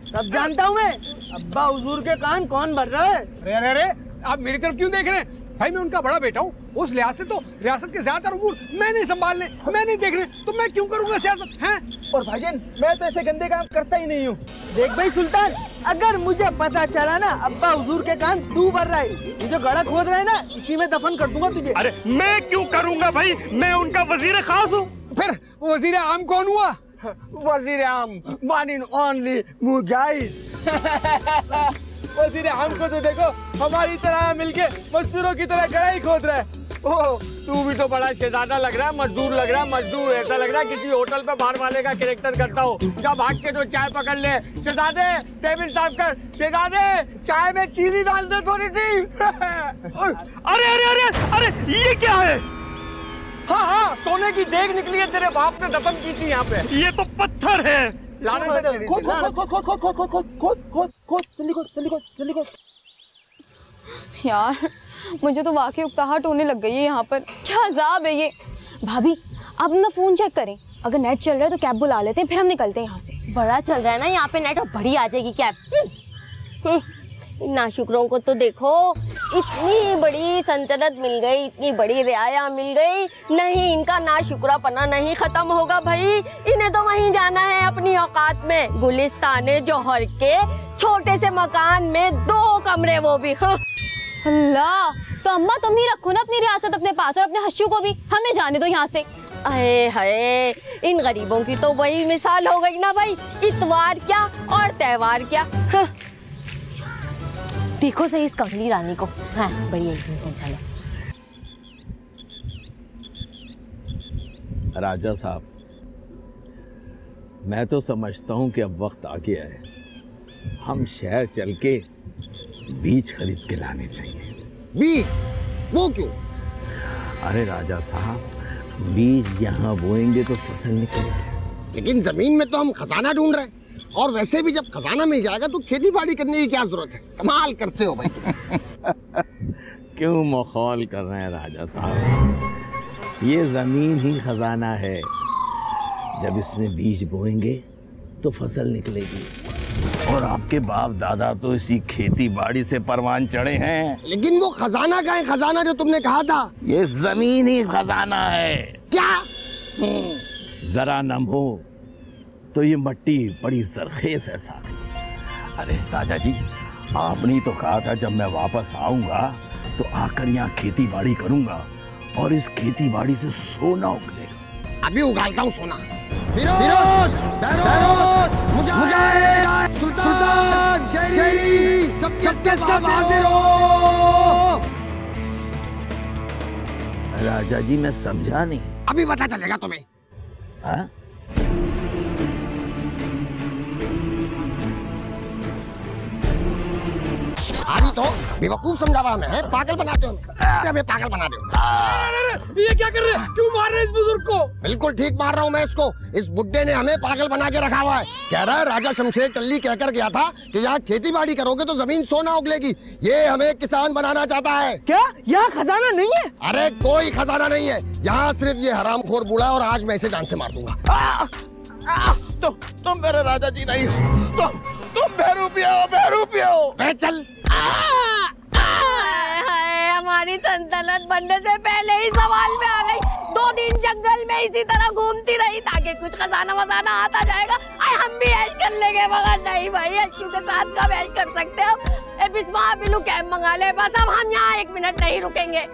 S2: सब जानता हूँ मैं, अब्बा हुजूर के कान कौन भर रहा है?
S6: अरे अरे अरे, आप मेरी तरफ क्यों देख रहे हैं? भाई मैं उनका बड़ा बेटा हूँ, उस लिहाज से तो रियासत के ज्यादातर उमूर मैं नहीं संभालने, मैं नहीं देखने, तो मैं क्यों करूँगा सियासत हैं?
S2: और भाईजान, मैं तो ऐसे गंदे काम करता ही नहीं हूँ। देख भाई सुल्तान, अगर मुझे पता चला ना अब्बा हुजूर के कान तू भर रहा है, ये जो गड़ा खोद रहा है ना, इसी में दफन कर दूंगा तुझे।
S4: अरे मैं क्यों करूँगा भाई, मैं उनका वजीर खास हूँ।
S6: फिर वजीर आम कौन हुआ? वजीर आम वन इन ओनली मुजाहिद।
S5: वजीर आम को तो देखो हमारी तरह मिलके मजदूरों की तरह गड़ा ही खोद रहा है।
S6: ओह, तू भी तो बड़ा शहजादा लग रहा है, मजदूर लग रहा है, मजदूर ऐसा लग रहा है किसी होटल पे बाहर वाले का कैरेक्टर करता हो। जब भाग के तो चाय पकड़ ले, शहजादे टेबल साफ कर, शहजादे चाय में चीनी डाल दे थोड़ी सी।
S4: अरे अरे अरे अरे, ये क्या है?
S6: हाँ हाँ, सोने की देग निकली है, तेरे बाप ने दफन की थी यहाँ पे।
S4: ये तो पत्थर है।
S2: खोद खोद खोद खोद खोद खोद खोद खोद खोद खोद खोद, जल्दी खोद, जल्दी खोद, जल्दी खोद।
S8: यार मुझे तो वाकई उकताहट होने लग गई है यहाँ पर, क्या अजाब है ये। भाभी आप अपना फोन चेक करें, अगर नेट चल रहा है तो कैब बुला लेते हैं, फिर हम निकलते हैं यहाँ से।
S3: बड़ा चल रहा है ना यहाँ पे नेट, और बड़ी आ जाएगी कैब। नाशुकरों को तो देखो, इतनी बड़ी सल्तनत मिल गई, इतनी बड़ी रियाया मिल गई, नहीं इनका नाशुक्रापना नहीं खत्म होगा भाई। इन्हें तो वहीं जाना है अपनी औकात में, गुलिस्तान जौहर के छोटे से मकान में 2 कमरे, वो भी।
S8: अल्लाह, तो अम्मा तुम ही रखो ना अपनी रियासत अपने पास और अपने हश्यू को भी हमें जाने दो यहाँ से।
S3: अरे हाय, इन गरीबों की तो वही मिसाल हो गई ना भाई, इतवार क्या और त्योहार क्या। देखो सही इस कमली रानी को। हाँ बढ़िया, चलो।
S7: राजा साहब, मैं तो समझता हूँ कि अब वक्त आ गया है, हम शहर चल के बीज खरीद के लाने चाहिए।
S1: बीज? वो क्यों?
S7: अरे राजा साहब, बीज यहाँ बोएंगे तो फसल निकलेगी।
S1: लेकिन जमीन में तो हम खजाना ढूंढ रहे हैं, और वैसे भी जब खजाना मिल जाएगा तो खेती बाड़ी करने की क्या जरूरत है। कमाल करते हो भाई।
S7: क्यों मखौल कर रहे हैं राजा साहब? ये जमीन ही खजाना है, जब इसमें बीज बोएंगे तो फसल निकलेगी। और आपके बाप दादा तो इसी खेती बाड़ी से परवान चढ़े हैं।
S1: लेकिन वो खजाना का है, खजाना जो तुमने कहा था।
S7: ये जमीन ही खजाना है।
S1: क्या?
S7: जरा नम हो तो ये मट्टी बड़ी जरखेज है साथी। अरे राजा जी, आपने तो कहा था जब मैं वापस आऊंगा तो आकर यहाँ खेती बाड़ी करूंगा और इस खेती बाड़ी से सोना उगलेगा।
S1: अभी उगालता हूँ सोना। फिरोज, मुजाहिद, सुल्तान, शेरी, सबके बहादुर हो।
S7: राजा जी मैं समझा नहीं।
S1: अभी पता चलेगा तुम्हें।
S7: हाँ?
S1: अभी तो बेवकूफ समझावा हमें है, पागल बनाते हो हमें, पागल बना दो।
S6: ये क्या कर रहे हैं? क्यों मार रहे हैं इस बुजुर्ग को?
S1: बिल्कुल ठीक मार रहा हूँ मैं इसको। इस बुड्ढे ने हमें पागल बना के रखा हुआ है। कह रहा है राजा शमशेर टल्ली कहकर गया था कि यहाँ खेती बाड़ी करोगे तो जमीन सोना उगलेगी। ये हमें किसान बनाना चाहता है।
S2: क्या यहाँ खजाना नहीं है?
S1: अरे कोई खजाना नहीं है यहाँ, सिर्फ ये हरामखोर बूढ़ा, और आज मैं इसे जान से मार दूंगा।
S7: तुम मेरे राजा जी नहीं हो, तुम बहरूपिया हो।
S1: चल।
S3: हमारी सल्तनत बनने से पहले ही सवाल में आ गई। 2 दिन जंगल में इसी तरह घूमती रही ताकि कुछ खजाना वजाना आता जाएगा। आए हम भी ऐश कर लेंगे, मगर नहीं भाई, अच्चू के साथ कब ऐश कर सकते हो। बिस्मा बिल्लू कैब मंगा ले बस, अब हम यहाँ 1 मिनट नहीं रुकेंगे।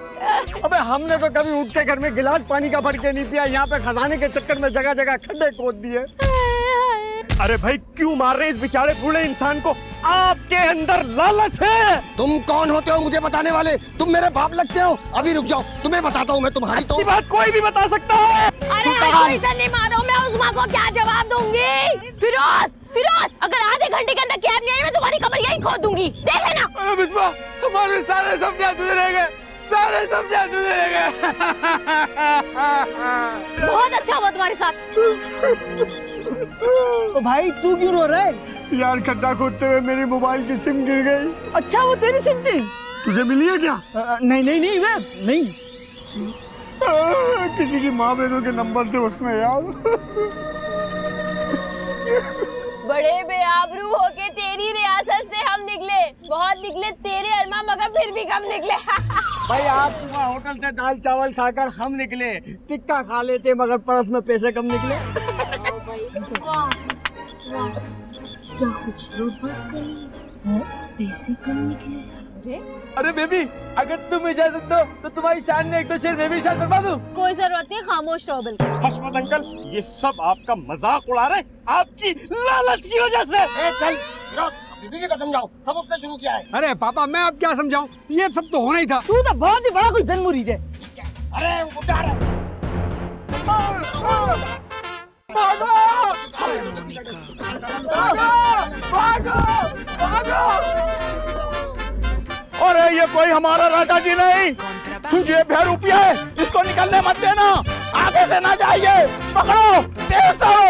S6: अबे हमने तो कभी उठ के घर में गिलास पानी का भर के नहीं पिया, यहाँ पे खजाने के चक्कर में जगह जगह खड्डे खोद दिए।
S4: अरे भाई क्यों मार रहे हैं इस बेचारे बूढ़े इंसान को? आपके अंदर लालच है।
S1: तुम कौन होते हो मुझे बताने वाले? तुम मेरे बाप लगते हो। अभी रुक जाओ, तुम्हें बताता हूँ मैं तुम्हारी तो
S4: बात कोई भी बता सकता है।
S3: अरे इसे नहीं मारो, मैं उस्मा को क्या जवाब दूंगी? फिरोज, अगर आधे घंटे के अंदर कैब नहीं आई मैं तुम्हारी कमर यहीं खोद दूंगी, देख लेना।
S6: अरे बिस्मा, हमारे सारे सपने अधूरे रह गए, सारे सपने अधूरे रह गए।
S3: बहुत अच्छा हुआ तुम्हारे साथ।
S2: तो भाई तू क्यों रो रहा है?
S6: यार खड्डा खोदते हुए मेरी मोबाइल की सिम गिर गई।
S2: अच्छा वो तेरी सिम थी?
S6: तुझे मिली है क्या?
S2: नहीं वे नहीं।
S6: किसी की माँ बहनों के नंबर थे उसमें यार।
S3: बड़े बेआबरू होके तेरी रियासत से हम निकले, बहुत निकले तेरे अरमा, मगर फिर भी कम निकले।
S6: भाई आप सुबह होटल से दाल चावल खाकर हम निकले, टिक्का खा लेते मगर पर्स में पैसे कम निकले।
S3: क्या खूबसूरत बात कही, पैसे कम निकले।
S2: अरे बेबी, अगर तुम इजाजत दो तो तुम्हारी शान में 1-2 शेर मैं भी शान करवा दूं।
S8: कोई जरूरत नहीं, खामोश रहो बिल्कुल।
S4: हशमत अंकल, ये सब आपका मजाक उड़ा रहे, आपकी लालच की वजह से।
S1: चल दीदी को समझाओ, सब उसने शुरू किया है।
S6: अरे पापा मैं अब क्या समझाऊं, ये सब तो होना ही था।
S2: तू तो बहुत ही बड़ा कोई जनमुरीद है।
S1: अरे उतार।
S4: अरे ये कोई हमारा राजा जी नहीं, ये बहरूपिया है, इसको निकलने मत देना, आगे से ना जाइए, पकड़ो, तेज करो।